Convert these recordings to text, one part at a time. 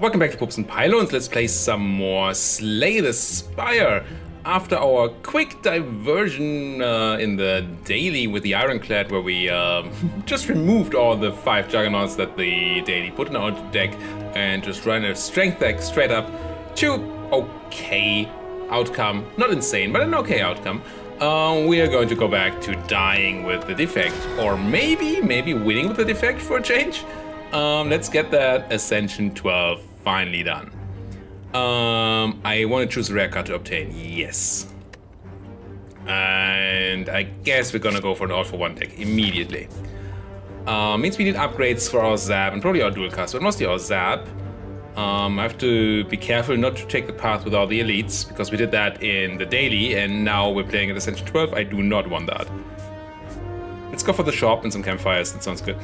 welcome back to Pups and Pylons. Let's play some more Slay the Spire. After our quick diversion in the daily with the Ironclad, where we just removed all the 5 Juggernauts that the daily put in our deck and just ran a strength deck straight up to okay outcome. Not insane, but an okay outcome. We are going to go back to dying with the Defect, or maybe winning with the Defect for a change. Let's get that Ascension 12 finally done. I want to choose a rare card to obtain, yes. And I guess we're gonna go for an all-for-one deck immediately. Means we need upgrades for our Zap and probably our dual cast, but mostly our Zap. I have to be careful not to take the path without the elites, because we did that in the daily and now we're playing at Ascension 12. I do not want that. Let's go for the shop and some campfires, that sounds good.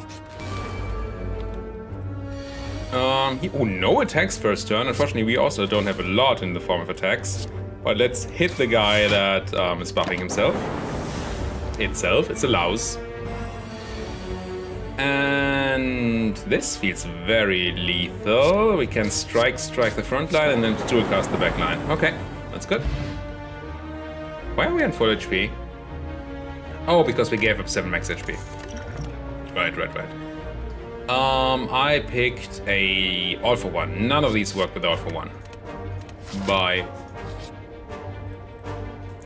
Oh, no attacks first turn. Unfortunately, we also don't have a lot in the form of attacks. But let's hit the guy that is buffing himself. It's a louse. And this feels very lethal. We can strike the front line and then dual cast the back line. Okay, that's good. Why are we on full HP? Oh, because we gave up 7 max HP. Right. I picked a all-for-one. None of these work with all-for-one. Bye.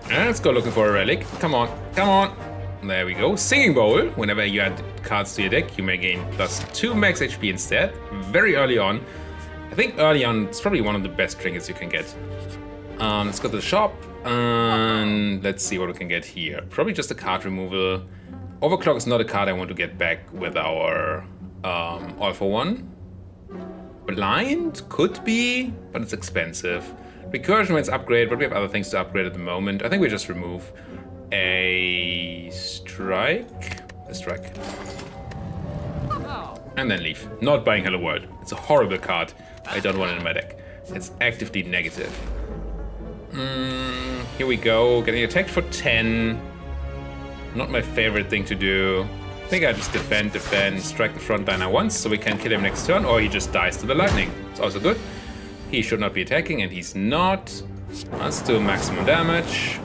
And let's go looking for a relic. Come on. There we go. Singing Bowl. Whenever you add cards to your deck, you may gain +2 max HP instead. Very early on. I think early on, it's probably one of the best trinkets you can get. Let's go to the shop. And let's see what we can get here. Probably just a card removal. Overclock is not a card I want to get back with our all-for-one. Blind could be, but it's expensive. Recursion when it's upgraded, but we have other things to upgrade at the moment. I think we just remove a strike. And then leave. Not buying Hello World. It's a horrible card. I don't want it in my deck. It's actively negative. Here we go. Getting attacked for 10. Not my favorite thing to do. I think I just defend, strike the frontliner once so we can kill him next turn, or he just dies to the lightning. It's also good. He should not be attacking, and he's not. Let's do maximum damage.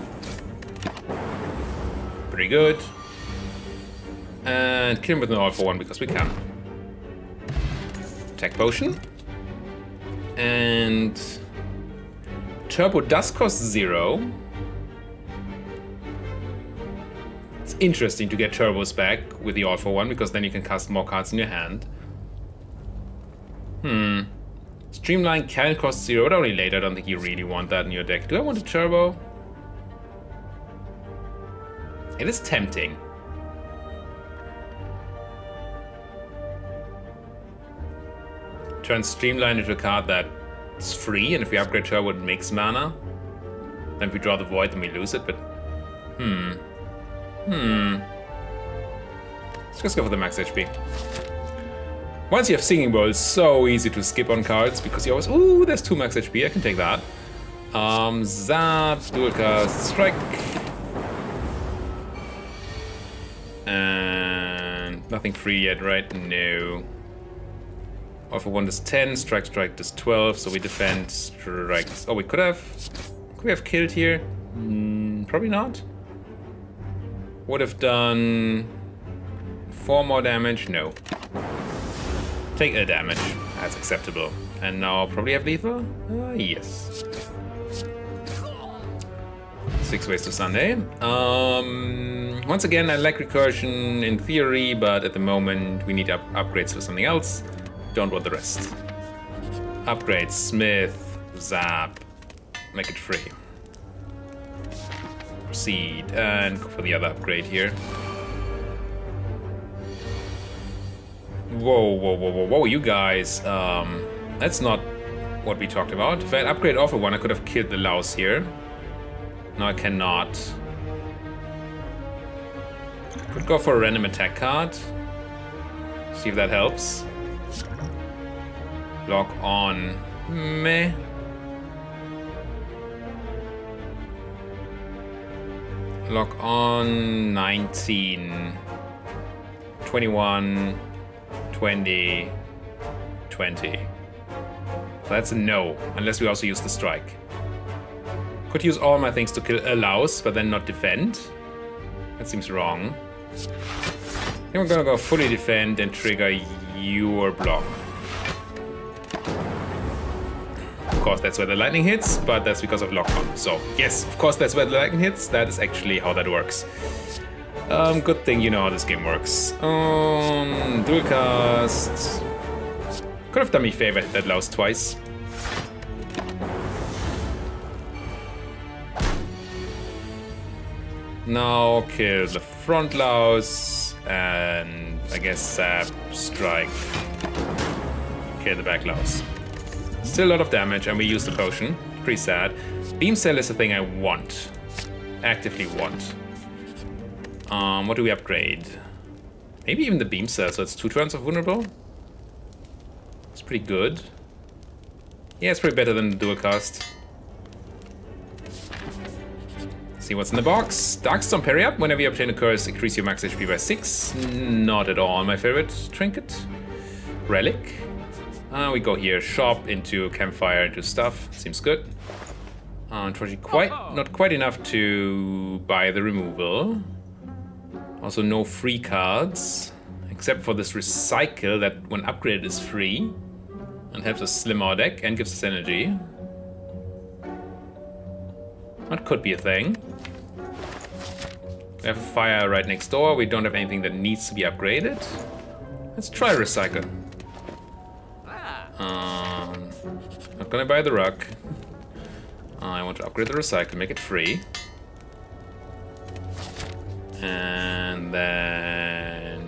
Pretty good. And kill him with an all-for-one because we can. Attack potion. And turbo does cost 0. It's interesting to get turbos back with the all-for-one, because then you can cast more cards in your hand. Streamline can cost 0, but only later. I don't think you really want that in your deck. Do I want a turbo? It is tempting. Turn Streamline into a card that's free, and if we upgrade turbo, it makes mana. Then if we draw the void, then we lose it, but... Let's just go for the max HP. Once you have Singing Bowl, it's so easy to skip on cards because you always, ooh, there's 2 max HP, I can take that. Zap, dual cast, strike. And nothing free yet, right? No. All-for-one does 10, strike does 12, so we defend, strike. Oh, could we have killed here? Probably not. Would have done 4 more damage. No. Take a damage. That's acceptable. And now I'll probably have lethal? Yes. 6 ways to Sunday. Once again, I like recursion in theory, but at the moment we need upgrades for something else. Don't want the rest. Upgrade, Smith, Zap, make it free. Proceed and go for the other upgrade here. Whoa, you guys. That's not what we talked about. If I had upgrade all-for-one, I could have killed the louse here. No, I cannot. Could go for a random attack card. See if that helps. Lock on. Meh. Lock on 19. 21. 20. 20. That's a no, unless we also use the strike. Could use all my things to kill allows, but then not defend. That seems wrong. I think we're gonna go fully defend and trigger your block. Of course, that's where the lightning hits, but that's because of lock-on. So, yes, of course, that's where the lightning hits. That is actually how that works. Good thing you know how this game works. Dual cast. Could have done me a favor, hit that louse twice. Now kill the front louse, and I guess zap, strike, kill the back louse. Still a lot of damage, and we use the potion. Pretty sad. Beam cell is the thing I want. Actively want. What do we upgrade? Maybe even the beam cell, so it's 2 turns of vulnerable? It's pretty good. Yeah, it's pretty better than the dual cast. See what's in the box. Darkstorm parry up. Whenever you obtain a curse, increase your max HP by 6. Not at all my favorite trinket. Relic. We go here. Shop into campfire into stuff. Seems good. Unfortunately, not quite enough to buy the removal. Also, no free cards, except for this recycle that when upgraded is free and helps us slim our deck and gives us energy. That could be a thing. We have a fire right next door. We don't have anything that needs to be upgraded. Let's try recycle. Not gonna buy the rug. I want to upgrade the recycle, make it free. And then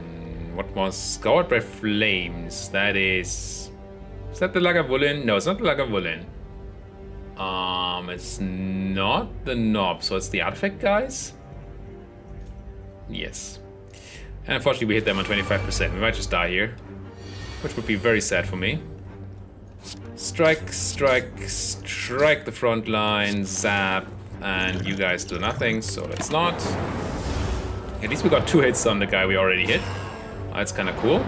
what was Scoured by Flames? That is that the Lagavulin? No, it's not the Lagavulin. It's not the knob, so it's the artifact guys? Yes. And unfortunately we hit them on 25%. We might just die here, which would be very sad for me. Strike, strike, strike the front line, zap, and you guys do nothing, so let's not. At least we got 2 hits on the guy we already hit. That's kind of cool.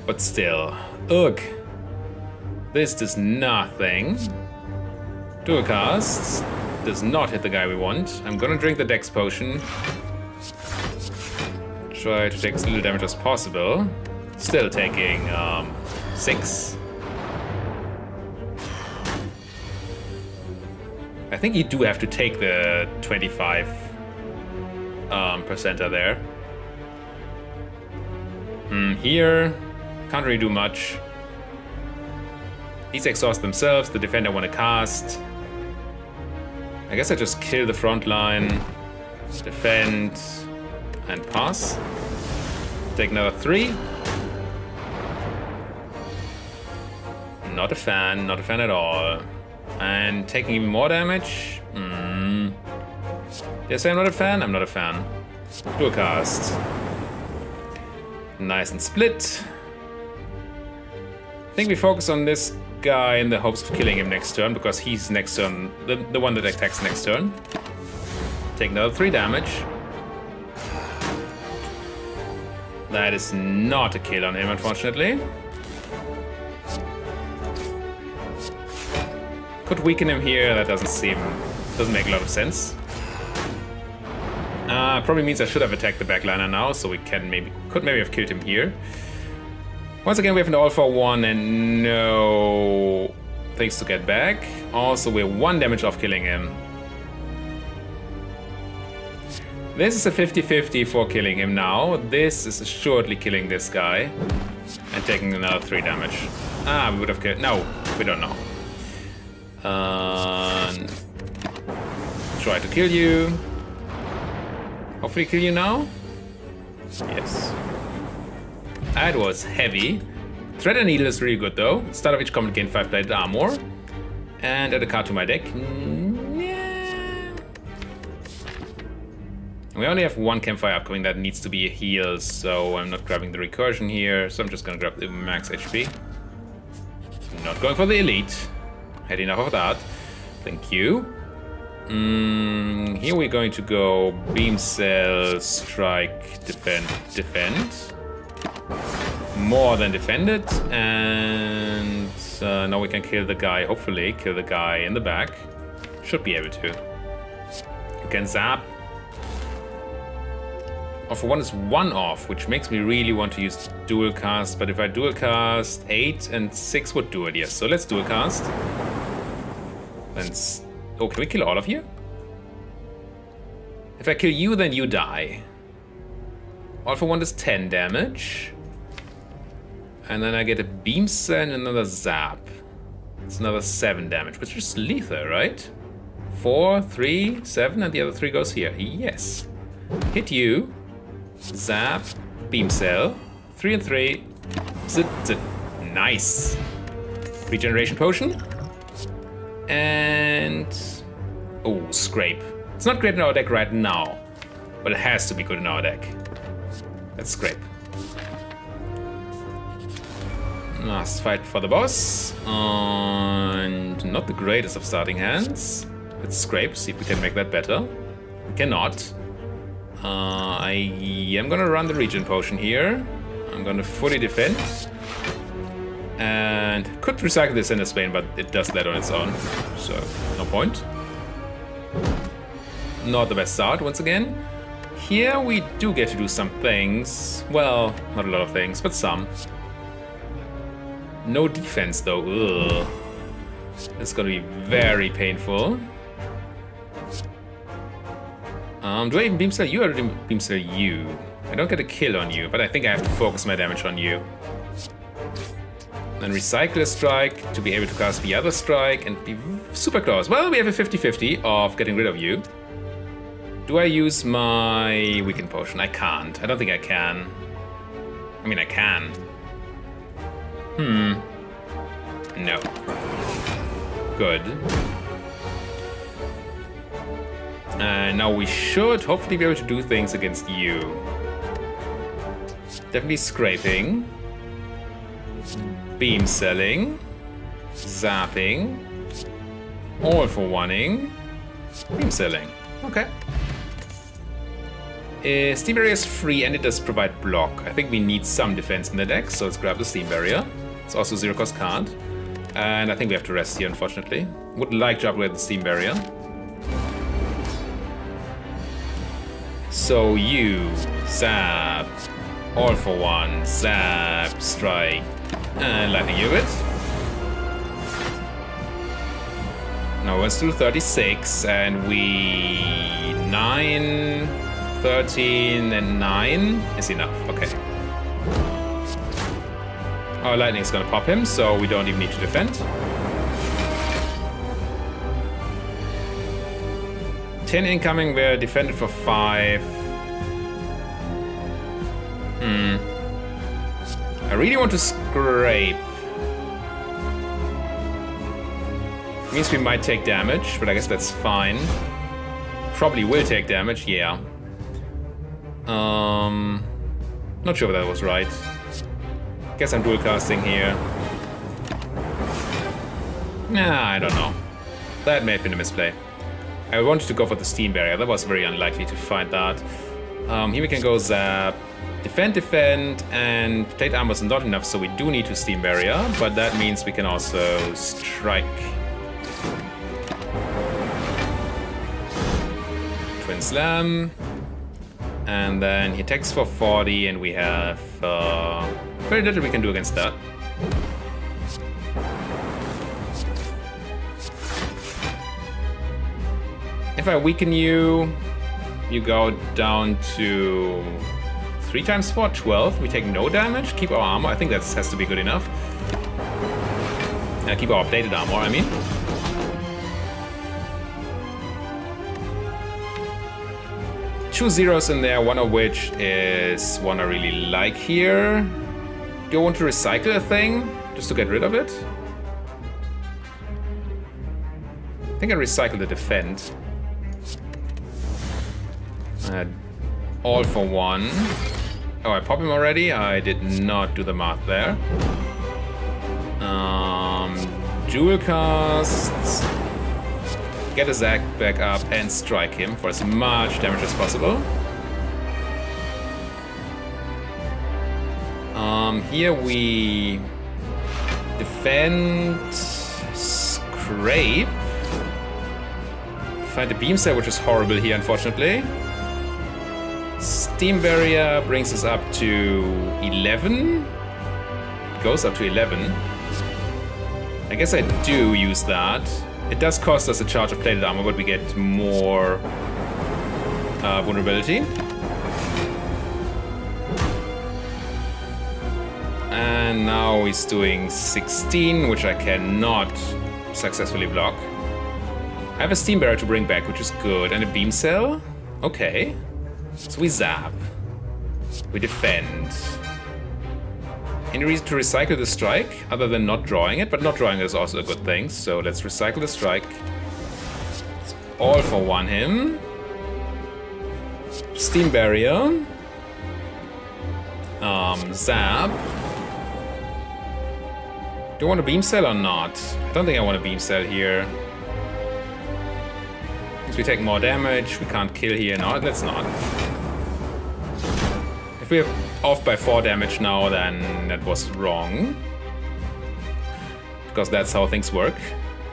But still, ugh. This does nothing. Dual casts does not hit the guy we want. I'm gonna drink the Dex potion. Try to take as little damage as possible. Still taking 6. I think you do have to take the 25 percenter there. Here, can't really do much. These exhaust themselves, the defender want to cast. I guess I just kill the front line, defend, and pass. Take another 3. Not a fan at all. And taking even more damage. Did I say I'm not a fan? I'm not a fan. Dual cast. Nice and split. I think we focus on this guy in the hopes of killing him next turn, because he's next turn, the one that attacks next turn. Take another 3 damage. That is not a kill on him, unfortunately. Could weaken him here, that doesn't make a lot of sense. Probably means I should have attacked the backliner now, so we could maybe have killed him here. Once again, we have an all for 1 and no things to get back. Also, we're 1 damage off killing him. This is a 50-50 for killing him now. This is assuredly killing this guy and taking another 3 damage. We would have killed. No, we don't know. Try to kill you. Hopefully kill you now. Yes. That was heavy. Thread and Needle is really good though. Start of each combat gain 5 plated armor. And add a card to my deck. Yeah. We only have 1 campfire upcoming that needs to be a heal, so I'm not grabbing the recursion here. So I'm just gonna grab the max HP. Not going for the elite. Had enough of that. Thank you. Here we're going to go beam cell, strike, defend. More than defended, and now we can kill the guy, hopefully, kill the guy in the back. Should be able to. You can zap. All for one is 1 off, which makes me really want to use dual cast, but if I dual cast, 8 and 6 would do it, yes. So let's dual cast. Then oh, can we kill all of you? If I kill you, then you die. All for one does 10 damage. And then I get a beam cell and another zap. It's another 7 damage, which is lethal, right? 4, 3, 7, and the other 3 goes here. Yes. Hit you. Zap. Beam cell. 3 and 3. Zit, zit. Nice. Regeneration potion. And... oh, scrape. It's not great in our deck right now, but it has to be good in our deck. Let's scrape. Last fight for the boss. And not the greatest of starting hands. Let's scrape, see if we can make that better. We cannot. I am gonna run the regen potion here. I'm gonna fully defend. And could recycle this in the Spain, but it does that on its own. So, no point. Not the best start, once again. Here we do get to do some things. Well, not a lot of things, but some. No defense, though. Ugh. It's gonna be very painful. Do I even beam cell you or do I beam cell you? I don't get a kill on you, but I think I have to focus my damage on you. Then recycle a strike to be able to cast the other strike and be super close. Well, we have a 50-50 of getting rid of you. Do I use my weaken potion? I can't. I don't think I can. I mean, I can. No. Good. And now we should hopefully be able to do things against you. Definitely scraping. Beam selling. Zapping. All for oneing. Beam selling. Okay. Steam Barrier is free and it does provide block. I think we need some defense in the deck, so let's grab the Steam Barrier. It's also 0-cost card. And I think we have to rest here, unfortunately. Would like to upgrade the Steam Barrier. So you zap, all for one, zap, strike, and lightning unit. Now let's do 36, and we 9, 13, and 9 is enough. Okay. Our lightning is gonna pop him, so we don't even need to defend. 10 incoming, we're defended for 5. I really want to scrape. Means we might take damage, but I guess that's fine. Probably will take damage, yeah. Not sure if that was right. Guess I'm dual casting here. Nah, I don't know. That may have been a misplay. I wanted to go for the Steam Barrier. That was very unlikely to find that. Here we can go zap, defend, and plate armor is not enough, so we do need to Steam Barrier, but that means we can also strike. Twin Slam. And then he attacks for 40, and we have very little we can do against that. If I weaken you, you go down to 3 times 4, 12. We take no damage, keep our armor. I think that has to be good enough. Keep our plated armor, I mean. Two zeros in there, one of which is one I really like here. Do you want to recycle a thing just to get rid of it? I think I recycled the defend. All for one. Oh, I pop him already? I did not do the math there. Dual casts. Get a Zac back up and strike him for as much damage as possible. Here we defend, scrape. Find a beam cell, which is horrible here, unfortunately. Steam barrier brings us up to 11. It goes up to 11. I guess I do use that. It does cost us a charge of plated armor, but we get more vulnerability. And now he's doing 16, which I cannot successfully block. I have a steam barrier to bring back, which is good, and a beam cell. Okay. So we zap. We defend. Any reason to recycle the strike other than not drawing it? But not drawing it is also a good thing. So let's recycle the strike. It's all for one him. Steam barrier. Zap. Do I want a beam cell or not? I don't think I want a beam cell here. Because we take more damage, we can't kill here. No, let's not. If we're off by 4 damage now, then that was wrong. Because that's how things work.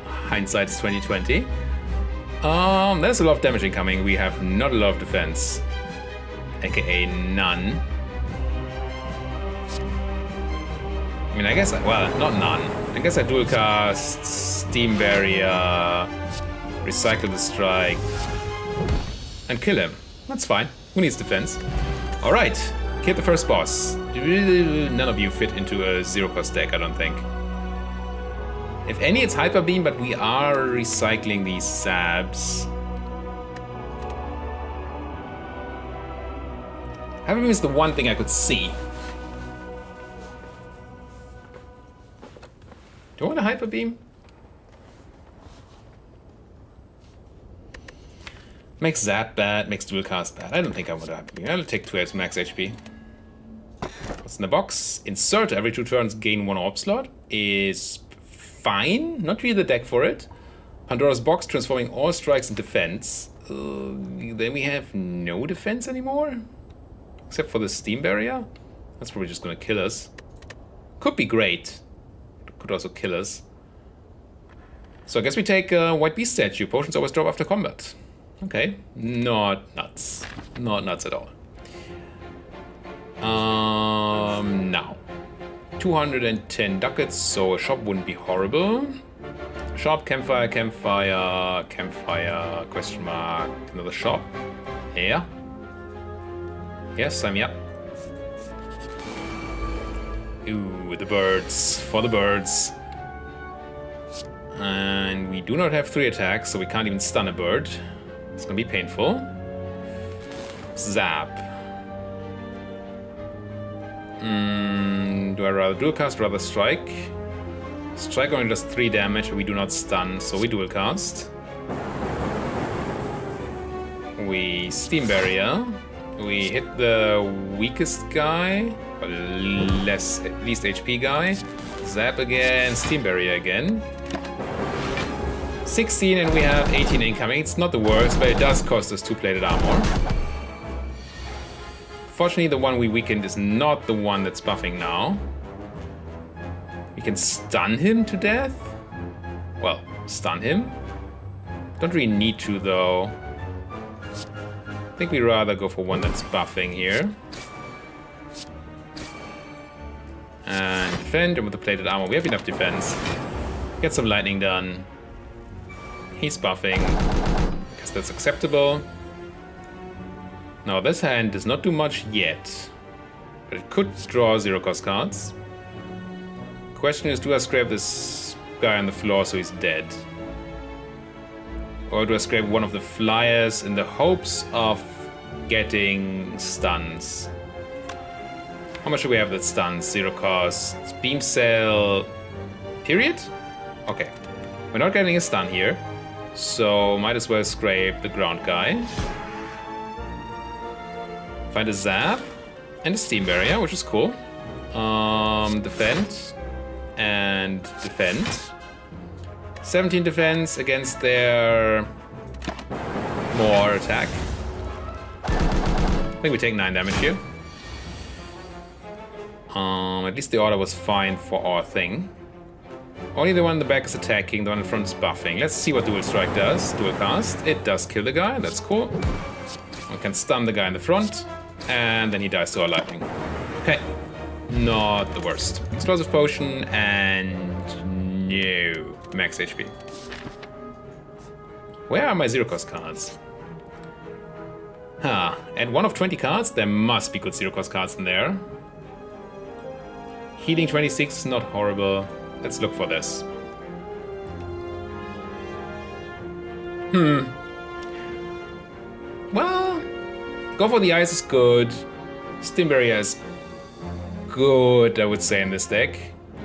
Hindsight is 2020. There's a lot of damage incoming. We have not a lot of defense. AKA none. I mean, I guess, well, not none. I guess I dual cast, Steam Barrier, recycle the strike, and kill him. That's fine. Who needs defense? Alright, kill the first boss. None of you fit into a zero-cost deck, I don't think. If any, it's Hyper Beam, but we are recycling these Zabs. Hyper Beam is the one thing I could see. Do I want a Hyper Beam? Makes Zap bad, makes Dual Cast bad. I don't think I want a Hyper Beam. I'll take 2 as max HP. What's in the box? Insert every 2 turns, gain 1 orb slot. Is fine. Not really the deck for it. Pandora's Box, transforming all strikes into defense. Then we have no defense anymore? Except for the Steam Barrier? That's probably just gonna kill us. Could be great. Could also kill us. So I guess we take a White Beast statue. Potions always drop after combat. Okay. Not nuts. Not nuts at all. Now. 210 ducats, so a shop wouldn't be horrible. Shop, campfire, campfire, campfire, question mark, another shop. Yeah. Yes, sign me up. Ooh, the birds. For the birds. And we do not have 3 attacks, so we can't even stun a bird. It's gonna be painful. Zap. Do I rather dual cast, rather strike? Strike only does 3 damage, and we do not stun, so we dual cast. We Steam Barrier. We hit the weakest guy. Or least HP guy. Zap again, Steam Barrier again. 16 and we have 18 incoming. It's not the worst, but it does cost us 2 plated armor. Fortunately, the one we weakened is not the one that's buffing now. We can stun him to death. Well, stun him. Don't really need to though. I think we'd rather go for one that's buffing here. And defend, and with the plated armor, we have enough defense. Get some lightning done. He's buffing. Guess that's acceptable. Now, this hand does not do much yet. But it could draw 0-cost cards. Question is, do I scrape this guy on the floor so he's dead? Or do I scrape one of the flyers in the hopes of getting stuns? How much do we have that stuns? 0 cost. Beam cell. Period? Okay. We're not getting a stun here. So might as well scrape the ground guy. Find a zap. And a steam barrier, which is cool. Defend. And defend. 17 defense against their more attack. I think we take 9 damage here. At least the order was fine for our thing. Only the one in the back is attacking, the one in front is buffing. Let's see what Dual Strike does. Dual Cast. It does kill the guy, that's cool. We can stun the guy in the front, and then he dies to our lightning. Okay, not the worst. Explosive Potion, and no. Max HP. Where are my zero-cost cards? Huh, at 1 of 20 cards, there must be good zero-cost cards in there. Healing 26 is not horrible. Let's look for this. Well, Go for the Ice is good. Stim Barrier is good, I would say, in this deck.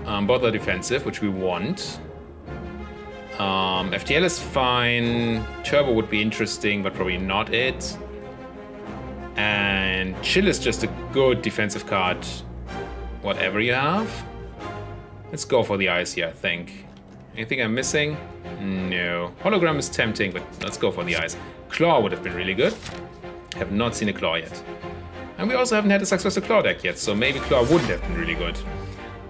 Both are defensive, which we want. FTL is fine. Turbo would be interesting, but probably not it. And Chill is just a good defensive card, whatever you have. Let's go for the Ice here, I think. Anything I'm missing? No. Hologram is tempting, but let's go for the Ice. Claw would have been really good. Have not seen a Claw yet. And we also haven't had a successful Claw deck yet, so maybe Claw wouldn't have been really good.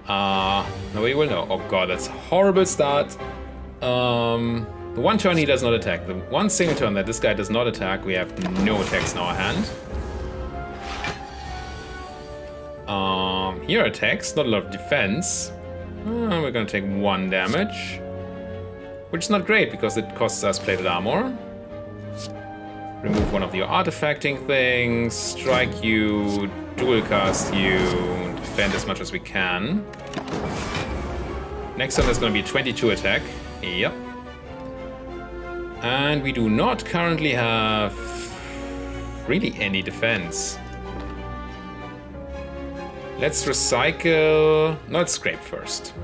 Nobody will know. Oh god, that's a horrible start. The one turn he does not attack. The one single turn that this guy does not attack, we have no attacks in our hand. Here attacks, not a lot of defense. We're gonna take 1 damage. Which is not great, because it costs us plated armor. Remove one of your artifacting things, strike you, dual cast you, defend as much as we can. Next turn there's gonna be a 22 attack. Yep. And we do not currently have really any defense. Let's recycle. No, let's scrape first.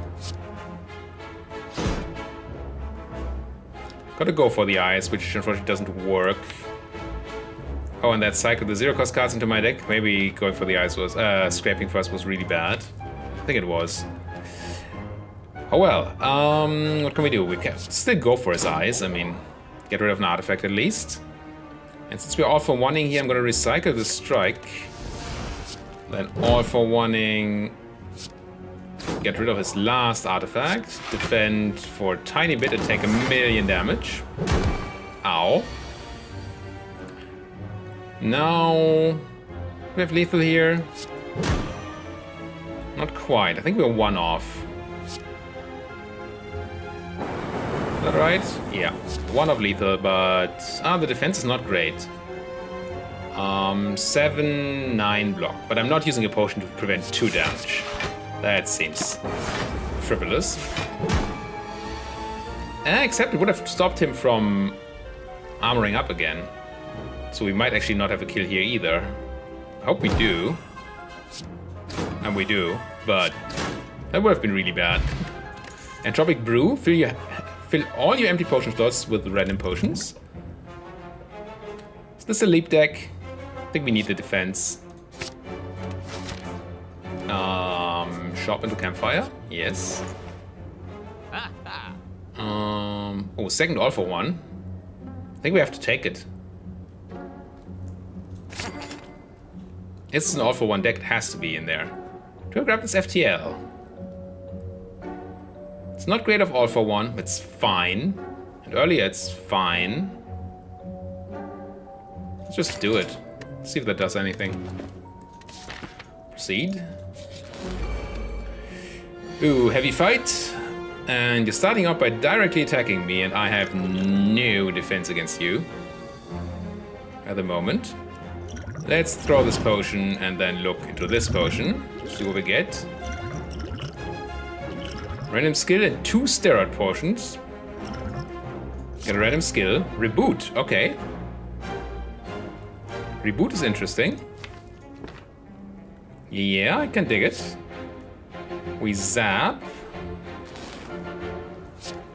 Gotta go for the Ice, which unfortunately doesn't work. Oh, and that cycled the zero-cost cards into my deck. Maybe going for the Ice was... scraping first was really bad. I think it was. Oh well, what can we do? We can still go for his Ice. I mean, get rid of an artifact at least. And since we're all for oneing here, I'm gonna recycle the strike. Then all for oneing. Get rid of his last artifact. Defend for a tiny bit and take 1,000,000 damage. Ow. Now we have lethal here. Not quite. I think we're 1 off. Is that right? Yeah. 1 of lethal, but the defense is not great. 7, 9 block. But I'm not using a potion to prevent 2 damage. That seems frivolous. Except it would have stopped him from armoring up again. So we might actually not have a kill here either. I hope we do. And we do, but that would have been really bad. Entropic Brew, fill all your empty potion slots with random potions. Is this a leap deck? I think we need the defense. Shop into Campfire, yes. Oh, second all for 1. I think we have to take it. It's an all for 1 deck, it has to be in there. Do I grab this FTL? It's not great of all for 1, it's fine. And earlier it's fine. Let's just do it. See if that does anything. Proceed. Ooh, heavy fight. And you're starting out by directly attacking me, and I have no defense against you at the moment. Let's throw this potion and then look into this potion. See what we get. Random skill and 2 steroid potions. Get a random skill. Reboot, okay. Reboot is interesting. Yeah, I can dig it. We zap.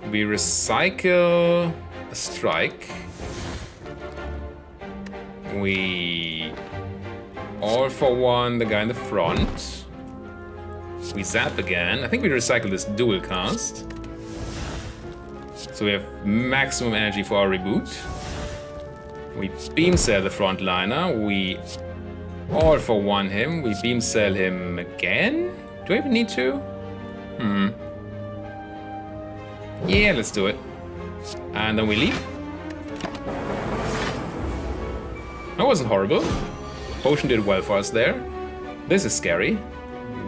We recycle a strike. We all for 1 the guy in the front. We zap again. I think we recycle this dual cast. So we have maximum energy for our reboot. We beam cell the frontliner. We all for 1 him. We beam cell him again. Do I even need to? Yeah, let's do it. And then we leave. That wasn't horrible. Potion did well for us there. This is scary.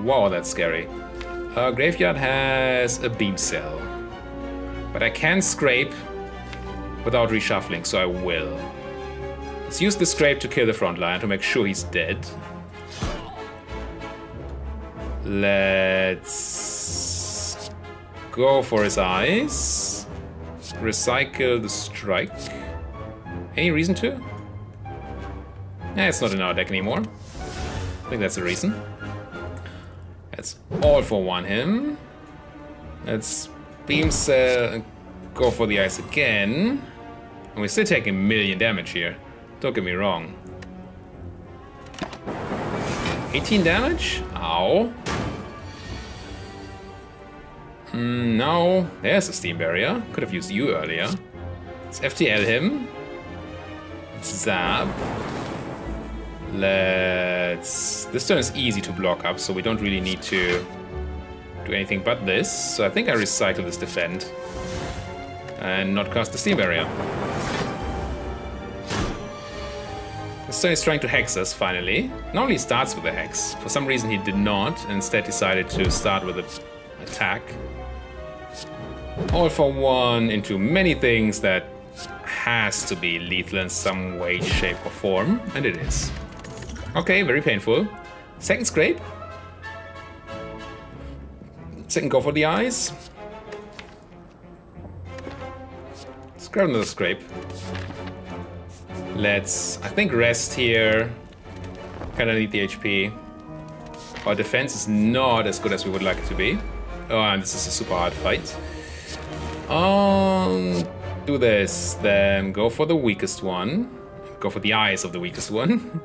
Wow, that's scary. Graveyard has a beam cell. But I can scrape without reshuffling, so I will. Let's use the scrape to kill the front line to make sure he's dead. Let's go for his eyes. Recycle the strike. Any reason to? It's not in our deck anymore. I think that's the reason. Let's all for one him. Let's beam cell and go for the eyes again. And we're still taking a million damage here. Don't get me wrong. 18 damage? Ow. No. There's a steam barrier. Could have used you earlier. Let's FTL him. Let's zap. This turn is easy to block up, so we don't really need to do anything but this. So I think I recycle this defend and not cast the steam barrier. This turn is trying to hex us finally. Normally he starts with a hex. For some reason he did not, and instead decided to start with an attack. All for one into many things that has to be lethal in some way, shape, or form, and it is. Okay, very painful. Second scrape. Second go for the eyes. Let's grab another scrape. Let's, I think, rest here. Kinda need the HP. Our defense is not as good as we would like it to be. Oh, and this is a super hard fight. Do this, then go for the weakest one. Go for the eyes of the weakest one.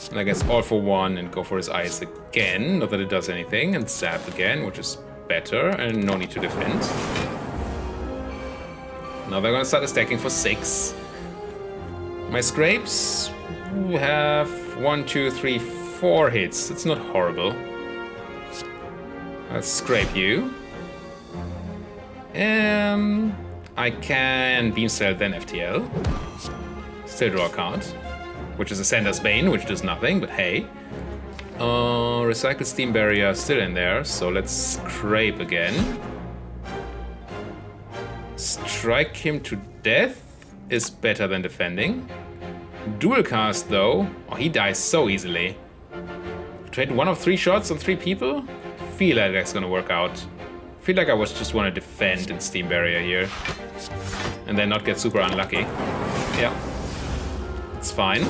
And I guess all for one and go for his eyes again. Not that it does anything. And zap again, which is better. And no need to defend. Now they're gonna start stacking for 6. My scrapes have 1, 2, 3, 4 hits. It's not horrible. Let's scrape you. I can beam cell then FTL. Still draw a card. Which is a Sender's Bane, which does nothing, but hey. Recycle Steam Barrier still in there, so let's scrape again. Strike him to death is better than defending. Dual cast though, oh, he dies so easily. Trade 1 of 3 shots on 3 people? Feel like that's gonna work out. Feel like I was just wanna defend in Steam Barrier here. And then not get super unlucky. Yeah. It's fine.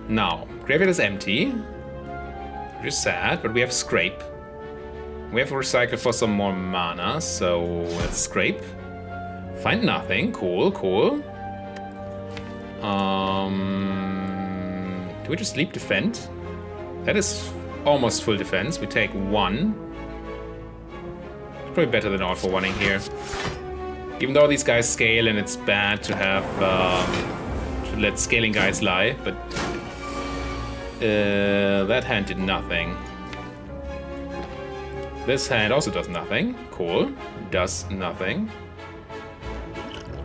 Now, graveyard is empty. Which is sad, but we have scrape. We have to recycle for some more mana, so let's scrape. Find nothing. Cool, cool. Do we just leap defend? That is almost full defense. We take 1. Probably better than all for one-ing here. Even though these guys scale and it's bad to have to let scaling guys lie, but that hand did nothing. This hand also does nothing. Cool. Does nothing.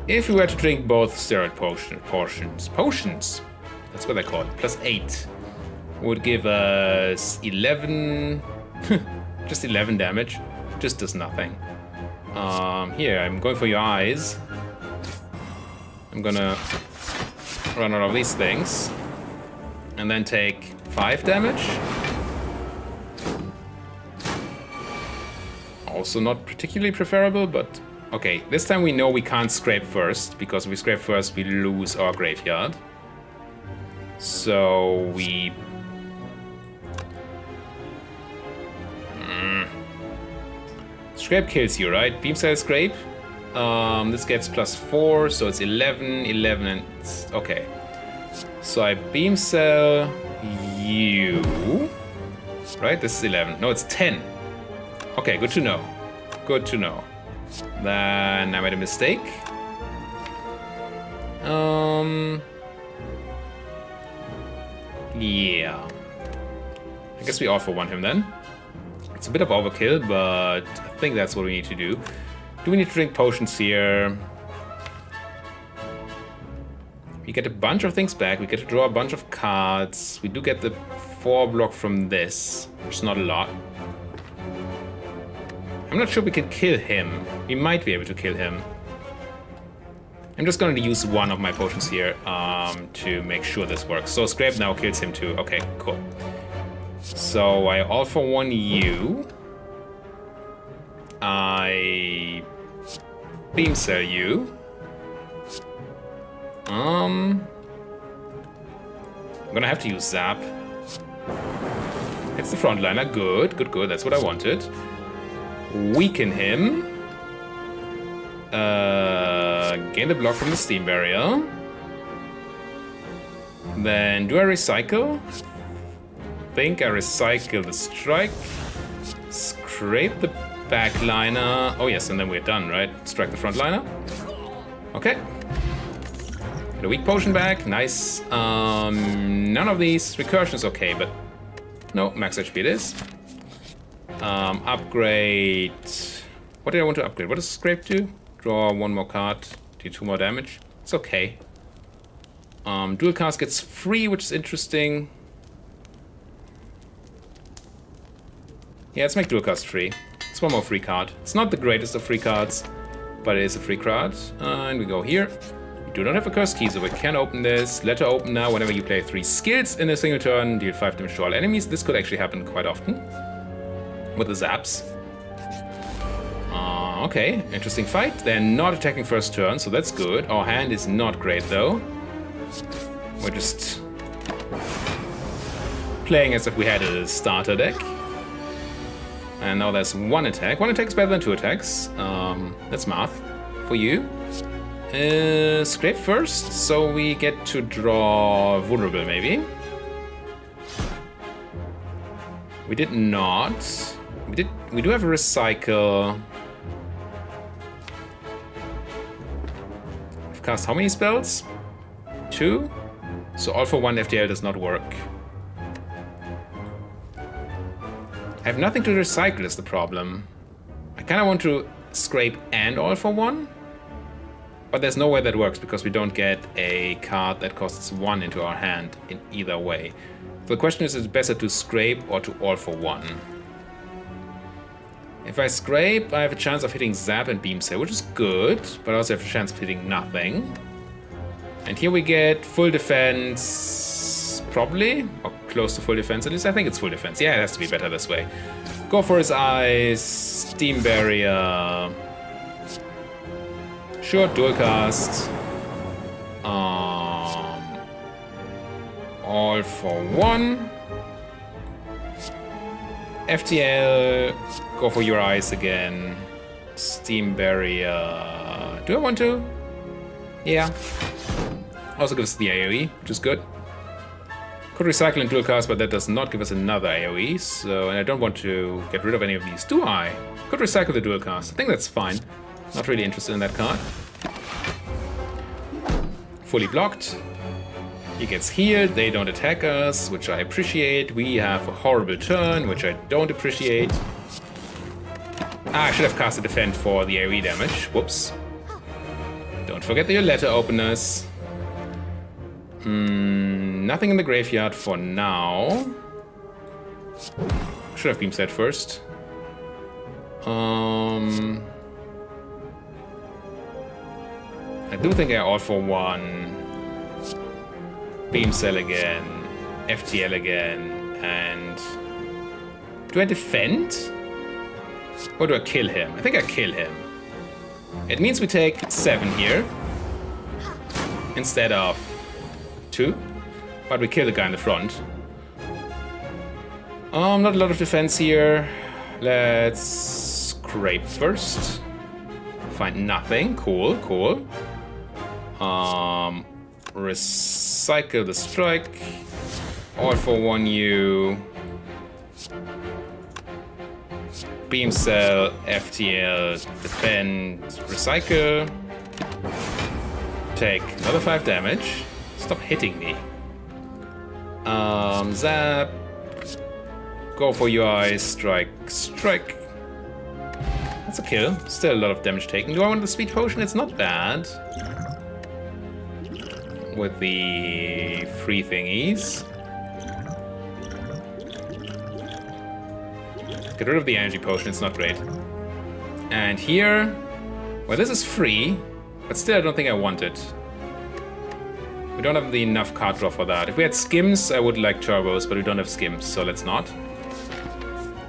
If we were to drink both steroid potions, that's what they call it, +8, would give us 11, just 11 damage. Just does nothing. Here, I'm going for your eyes. I'm gonna run out of these things. And then take 5 damage. Also not particularly preferable, but okay. This time we know we can't scrape first, because if we scrape first, we lose our graveyard. So we... Scrape kills you, right? Beam cell scrape. This gets +4, so it's 11, 11, and... Okay. So I beam cell you. Right? This is 11. No, it's 10. Okay, good to know. Good to know. Then I made a mistake. Yeah. I guess we all for one him then. It's a bit of overkill, but I think that's what we need to do. Do we need to drink potions here? We get a bunch of things back. We get to draw a bunch of cards. We do get the 4 block from this, which is not a lot. I'm not sure we can kill him. We might be able to kill him. I'm just going to use one of my potions here to make sure this works. So Scrape now kills him too. Okay, cool. So I all for one you. I beam cell you. I'm gonna have to use Zap. It's the frontliner. Good, good, good. That's what I wanted. Weaken him. Gain the block from the steam barrier. Then do I recycle? Think I recycle the strike. Scrape the backliner. Oh yes, and then we're done, right? Strike the frontliner. Okay. Get a weak potion back. Nice. None of these recursions okay, but no, max HP it is. Upgrade. What did I want to upgrade? What does Scrape do? Draw 1 more card, do 2 more damage. It's okay. Dual cast gets free, which is interesting. Yeah, let's make dual cast free. It's 1 more free card. It's not the greatest of free cards, but it is a free card. And we go here. We do not have a cursed key, so we can open this. Letter open now. Whenever you play 3 skills in a single turn, deal 5 damage to all enemies. This could actually happen quite often with the zaps. Okay, interesting fight. They're not attacking first turn, so that's good. Our hand is not great, though. We're just playing as if we had a starter deck. And now there's 1 attack. 1 attack is better than 2 attacks. That's math for you. Scrape first, so we get to draw vulnerable, maybe. We did not. We do have a recycle. I've cast how many spells? 2? So all for 1 FTL does not work. I have nothing to recycle is the problem. I kind of want to scrape and all for 1. But there's no way that works because we don't get a card that costs 1 into our hand in either way. So the question is it better to scrape or to all for 1? If I scrape, I have a chance of hitting Zap and Beam Cell, which is good, but I also have a chance of hitting nothing. And here we get full defense, probably, or close to full defense at least. I think it's full defense. Yeah, it has to be better this way. Go for his eyes, Steam Barrier. Sure, dual cast. All for 1. FTL, go for your eyes again. Steam Barrier. Do I want to? Yeah. Also gives us the AoE, which is good. Could recycle and dual cast, but that does not give us another AoE. So, and I don't want to get rid of any of these, do I? Could recycle the dual cast. I think that's fine. Not really interested in that card. Fully blocked. He gets healed, they don't attack us, which I appreciate. We have a horrible turn, which I don't appreciate. I should have cast a Defend for the AoE damage. Whoops. Don't forget your letter openers. Nothing in the graveyard for now. Should have Beam Set first. I do think I all for 1. Beam Cell again, FTL again, and... Do I defend? Or do I kill him? I think I kill him. It means we take 7 here. Instead of 2. But we kill the guy in the front. Not a lot of defense here. Let's scrape first. Find nothing. Cool, cool. Recycle the strike. All for 1 you. Beam Cell, FTL, defend, recycle. Take another 5 damage. Stop hitting me. Zap. Go for your eyes. Strike. Strike. That's a kill. Still a lot of damage taken. Do I want the speed potion? It's not bad. With the free thingies. Get rid of the energy potion. It's not great. And here... Well, this is free. But still, I don't think I want it. We don't have enough card draw for that. If we had skims, I would like turbos, but we don't have skims, so let's not.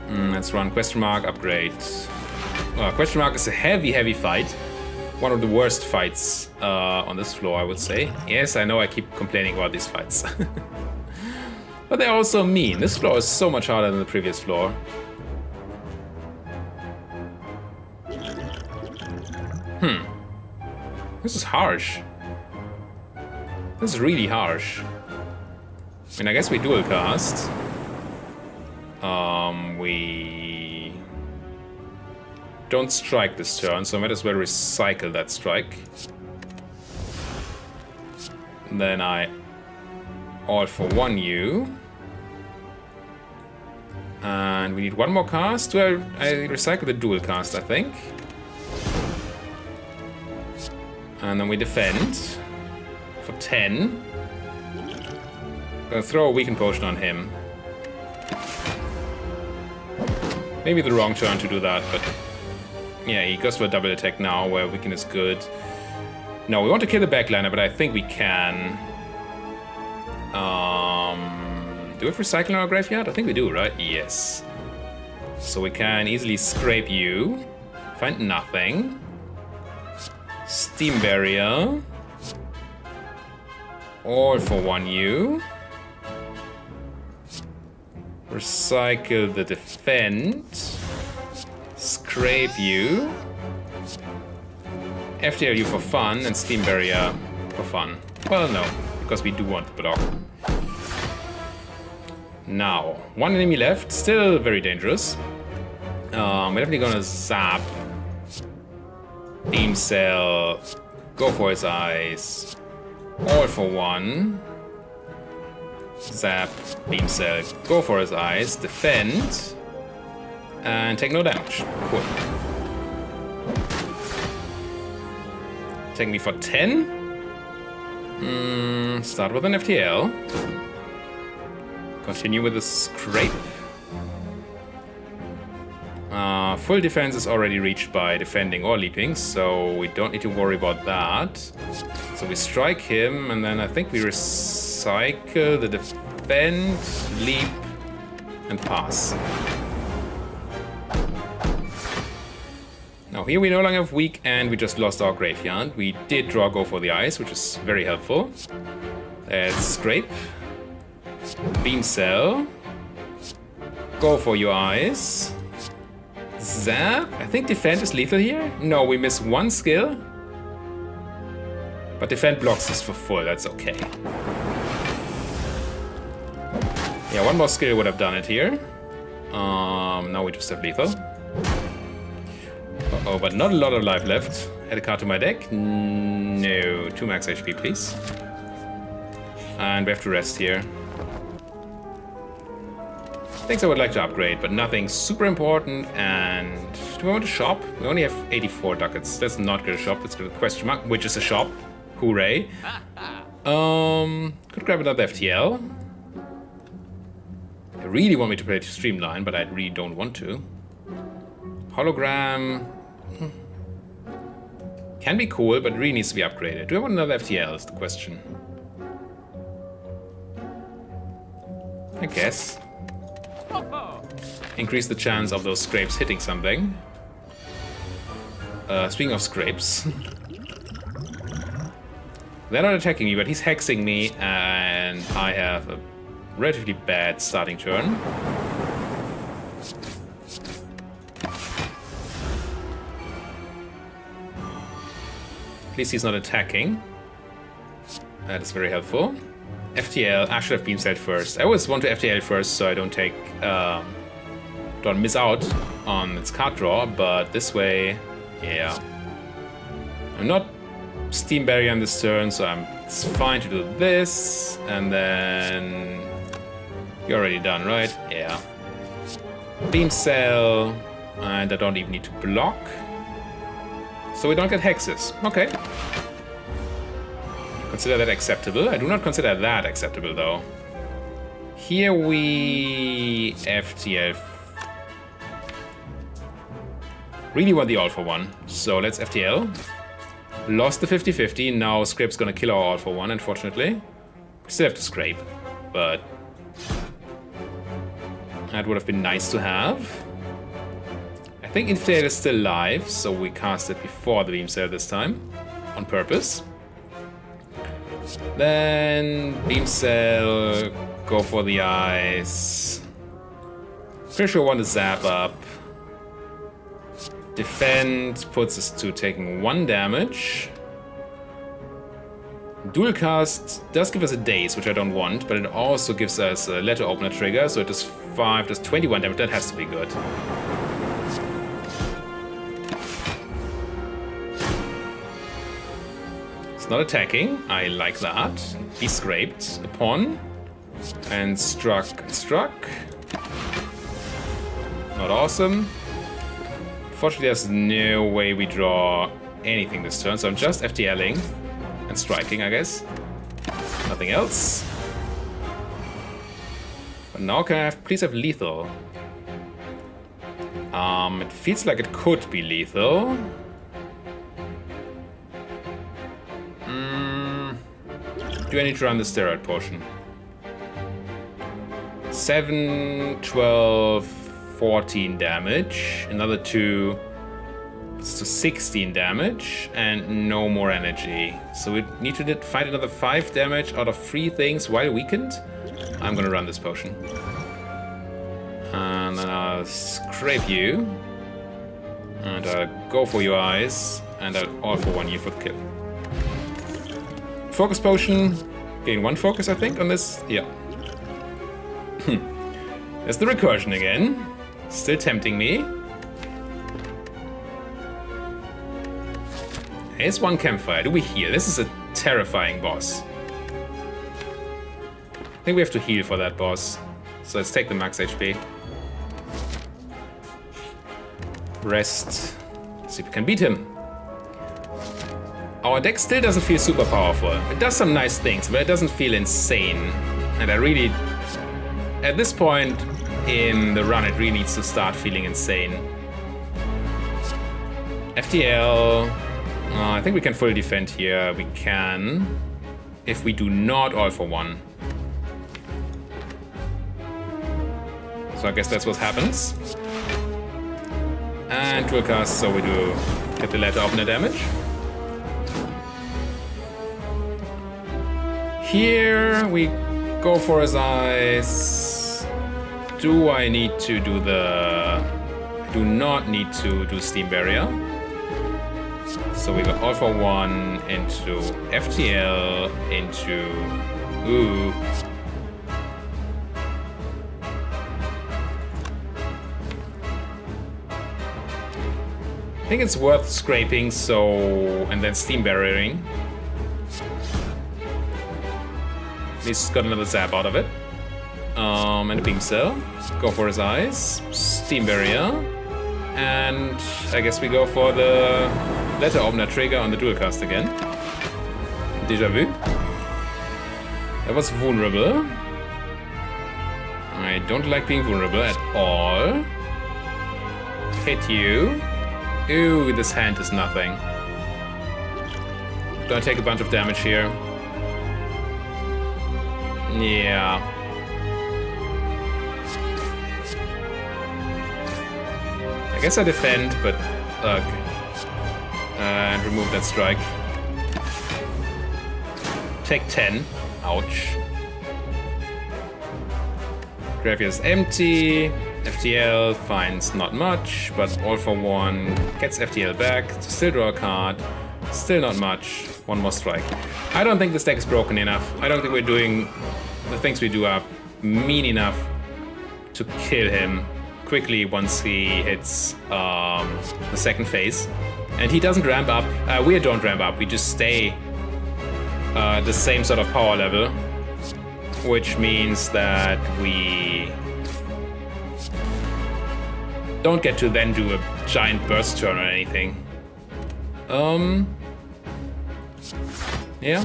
Let's run question mark, upgrade. Question mark is a heavy, heavy fight. One of the worst fights on this floor, I would say. Yes, I know I keep complaining about these fights. But they're also mean. This floor is so much harder than the previous floor. This is harsh. This is really harsh. I mean, I guess we dual cast. We don't strike this turn, so I might as well recycle that strike. And then I all for one you. And we need one more cast. Well, I recycle the dual cast, I think. And then we defend for 10. Gonna throw a weaken potion on him. Maybe the wrong turn to do that, but yeah, he goes for a double attack now where weaken is good. No, we want to kill the backliner, but I think we can. Do we have recycle in our graveyard? I think we do, right? Yes. So we can easily scrape you. Find nothing. Steam barrier. All for one you. Recycle the defend. Scrape you. FTL you for fun and steam barrier for fun. Well, no, because we do want to block. Now, one enemy left, still very dangerous. We're definitely gonna zap. Beam cell. Go for his eyes. All for one. Zap. Beam cell. Go for his eyes. Defend. And take no damage. Cool. Take me for 10. Start with an FTL. Continue with the scrape. Full defense is already reached by defending or leaping, so we don't need to worry about that. So we strike him, and then I think we recycle the defend, leap, and pass. Now here we no longer have weak, and we just lost our graveyard. We did draw go for the eyes, which is very helpful. Let's scrape. Beam cell. Go for your eyes. Zap. I think defend is lethal here. No, we miss one skill. But defend blocks us for full, that's okay. Yeah, one more skill would have done it here. Now we just have lethal. Uh-oh, but not a lot of life left. Add a card to my deck. No, 2 max HP, please. And we have to rest here. Things I would like to upgrade, but nothing super important. And do we want to shop? We only have 84 ducats. Let's not get a shop. Let's get a question mark, which is a shop. Hooray. Could grab another FTL. I really want me to play Streamline, but I really don't want to. Hologram. Can be cool, but really needs to be upgraded. Do I want another FTL is the question. I guess. Increase the chance of those scrapes hitting something. Speaking of scrapes. They're not attacking me, but he's hexing me, and I have a relatively bad starting turn. At least he's not attacking. That is very helpful. FTL, I should have beam set first. I always want to FTL first so I don't take, don't miss out on its card draw, but this way, yeah. I'm not Steam Barrier on this turn, so it's fine to do this, and then... You're already done, right? Yeah. Beam cell, and I don't even need to block. So we don't get hexes. Okay. Consider that acceptable. I do not consider that acceptable though. Here we FTL. Really want the all for one. So let's FTL. Lost the 50-50. Now Scrape's gonna kill our all for one, unfortunately. We still have to scrape, but that would have been nice to have. I think Infiltrate is still live, so we cast it before the beam cell this time, on purpose. Then beam cell, go for the eyes. Pretty sure I want to zap up. Defend puts us to taking 1 damage. Dual cast does give us a daze, which I don't want, but it also gives us a letter opener trigger, so it does 5, does 21 damage. That has to be good. It's not attacking. I like that. He scraped upon and struck. Not awesome. Fortunately, there's no way we draw anything this turn, so I'm just FTLing and striking, I guess. Nothing else. But now can I have, please have lethal? It feels like it could be lethal. Do I need to run the steroid potion? 7, 12, 14 damage. Another 2. It's to 16 damage and no more energy. So we need to fight another 5 damage out of 3 things while weakened. I'm gonna run this potion. And then I'll scrape you. And I'll go for your eyes. And I'll all for one you for the kill. Focus potion. Gain 1 focus, I think, on this. Yeah. There's the recursion again. Still tempting me. Here's 1 campfire. Do we heal? This is a terrifying boss. I think we have to heal for that boss. So let's take the max HP. Rest. Let's see if we can beat him. Our deck still doesn't feel super powerful. It does some nice things, but it doesn't feel insane. And I really... At this point in the run, it really needs to start feeling insane. FTL. I think we can fully defend here. We can. If we do not all for one. So I guess that's what happens. And dual cast, so we do get the letter opener damage. Here we go for his eyes. Do I need to do the... I do not need to do Steam Barrier. So we go all for one into FTL, into... Ooh. I think it's worth scraping, so... and then Steam Barriering. He's got another zap out of it. And a beam cell. Go for his eyes. Steam Barrier. And I guess we go for the letter opener trigger on the dual cast again. Deja vu. That was vulnerable. I don't like being vulnerable at all. Hit you. Ooh, this hand is nothing. Don't take a bunch of damage here. Yeah. I guess I defend, but okay. And remove that strike. Take 10. Ouch. Graveyard is empty. FTL finds not much, but all for one gets FTL back to still draw a card. Still not much. 1 more strike. I don't think this deck is broken enough. I don't think we're doing the things we do are mean enough to kill him quickly once he hits the second phase. And he doesn't ramp up. We don't ramp up. We just stay the same sort of power level, which means that we don't get to then do a giant burst turn or anything. Yeah.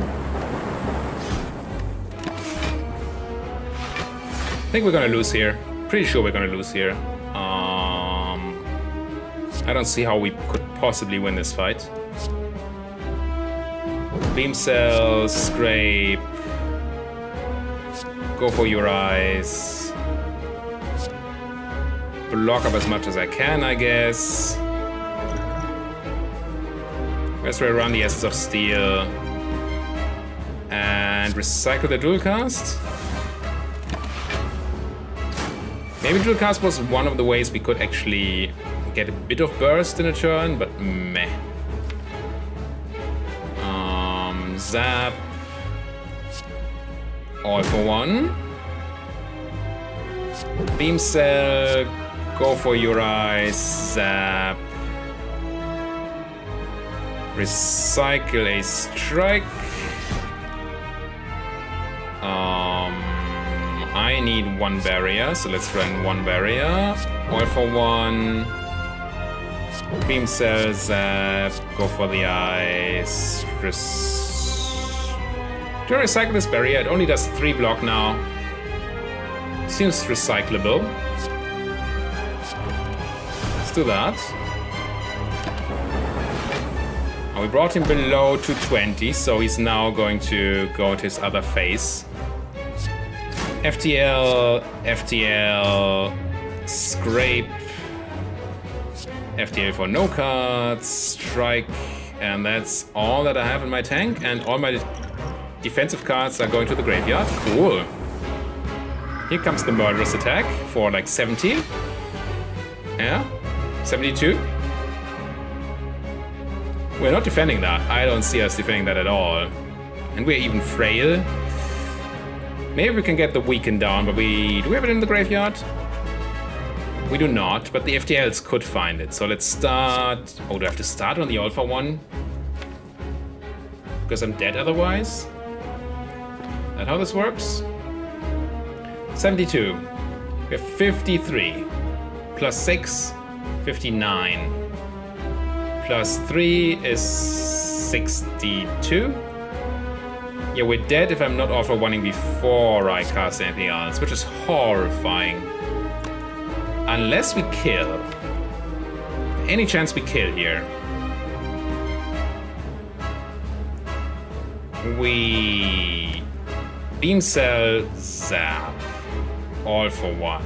I think we're gonna lose here. Pretty sure we're gonna lose here. I don't see how we could possibly win this fight. Beam cell, scrape. Go for your eyes. Block up as much as I can, I guess. Let's run the Essence of Steel. And recycle the dual cast. Maybe dual cast was one of the ways we could actually get a bit of burst in a turn, but meh. Zap. All for one. Beam cell. Go for your eyes. Zap. Recycle a strike. I need one barrier, so let's run one barrier. All for one. Beam cell, zap. Go for the eyes. Do I recycle this barrier? It only does 3 block now. Seems recyclable. Let's do that. Oh, we brought him below 220, so he's now going to go to his other phase. FTL, FTL, scrape, FTL for no cards, strike, and that's all that I have in my tank, and all my defensive cards are going to the graveyard. Cool. Here comes the murderous attack for like 70. Yeah, 72. We're not defending that. I don't see us defending that at all. And we're even frail. Maybe we can get the weaken down, but do we have it in the graveyard? We do not, but the FTLs could find it. So let's start. Oh, do I have to start on the Alpha one? Because I'm dead otherwise? Is that how this works? 72. We have 53. Plus 6, 59. Plus 3 is 62. Yeah, we're dead if I'm not Alpha One-ing before I cast anything else, which is horrifying. Unless we kill. Any chance we kill here. We beam cell, zap. All for one.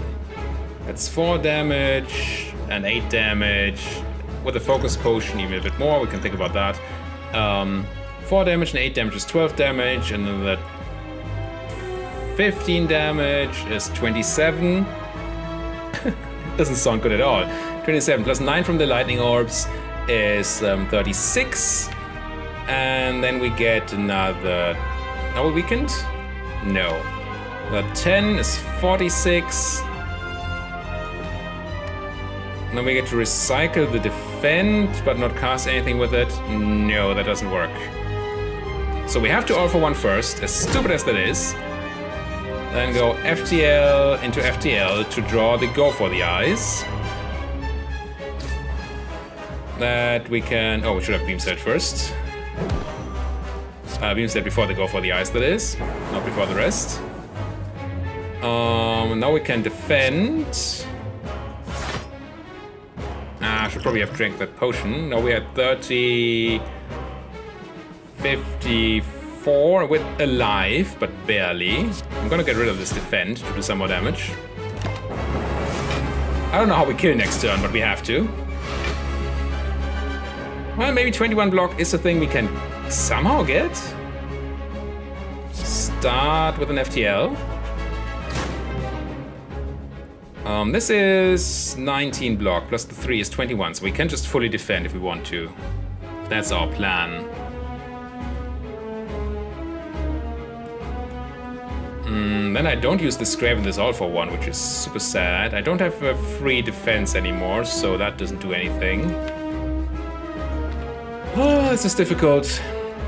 That's 4 damage and 8 damage. With a focus potion, even a bit more. We can think about that. 4 damage and 8 damage is 12 damage, and then the 15 damage is 27. Doesn't sound good at all. 27 plus 9 from the lightning orbs is 36. And then we get another... Are we weakened? No. The 10 is 46. And then we get to recycle the defend, but not cast anything with it. No, that doesn't work. So we have to All for One first, as stupid as that is. Then go FTL into FTL to draw the Go for the Eyes. That we can... Oh, we should have Beam Set first. Beam Set before the Go for the Eyes, that is. Not before the rest. Now we can defend. I should probably have drank that potion. No, we had 30... 54 with alive, but barely. I'm gonna get rid of this defend to do some more damage. I don't know how we kill next turn, but we have to. Well, maybe 21 block is a thing we can somehow get. Start with an FTL. This is 19 block, plus the 3 is 21, so we can just fully defend if we want to. That's our plan. Then I don't use the scrape in this All for One, which is super sad. I don't have a free defense anymore, so that doesn't do anything. Oh, this is difficult.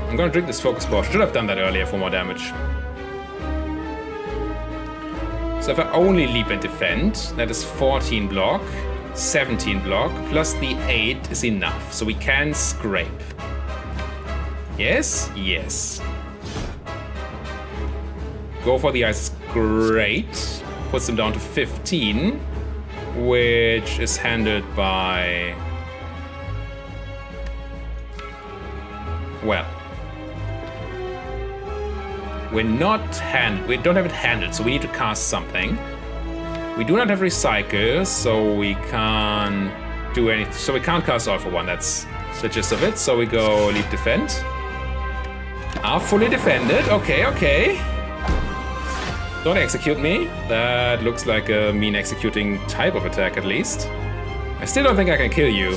I'm gonna drink this focus potion. Should have done that earlier for more damage. So if I only leap and defend, that is 14 block. 17 block plus the 8 is enough, so we can scrape. Yes? Yes. Go for the ice is great. Puts them down to 15, which is handled by... Well, we don't have it handled, so we need to cast something. We do not have recycle, so we can't do anything. So we can't cast all for one. That's the gist of it. So we go leave defend. Are fully defended. Okay, okay. Don't execute me. That looks like a mean executing type of attack, at least. I still don't think I can kill you.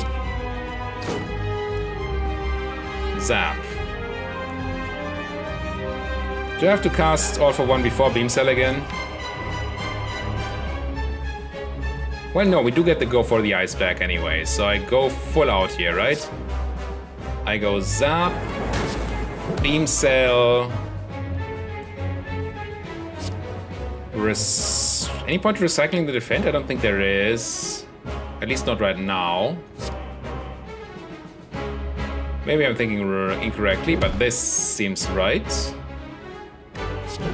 Zap. Do I have to cast all for one before Beam Cell again? Well, no, we do get to go for the ice back anyway, so I go full out here, right? I go Zap, Beam Cell. Any point recycling the defend? I don't think there is. At least not right now. Maybe I'm thinking incorrectly, but this seems right.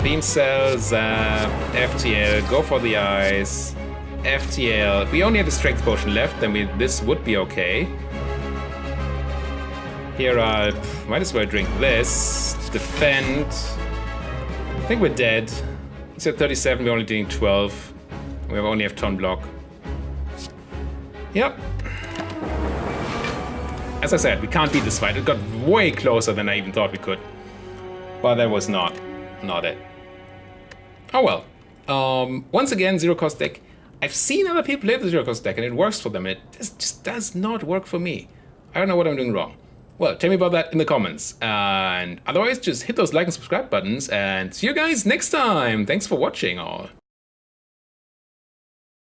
Beam Cell, Zap, FTL, go for the ice. FTL. If we only had a strength potion left, then this would be okay. Here I might as well drink this. Defend. I think we're dead. He's at 37, we're only doing 12. We only have ton block. Yep. As I said, we can't beat this fight. It got way closer than I even thought we could. But that was not it. Oh well. Once again, zero cost deck. I've seen other people play the zero cost deck and it works for them. It just does not work for me. I don't know what I'm doing wrong. Well, tell me about that in the comments. And otherwise, just hit those like and subscribe buttons and see you guys next time. Thanks for watching all.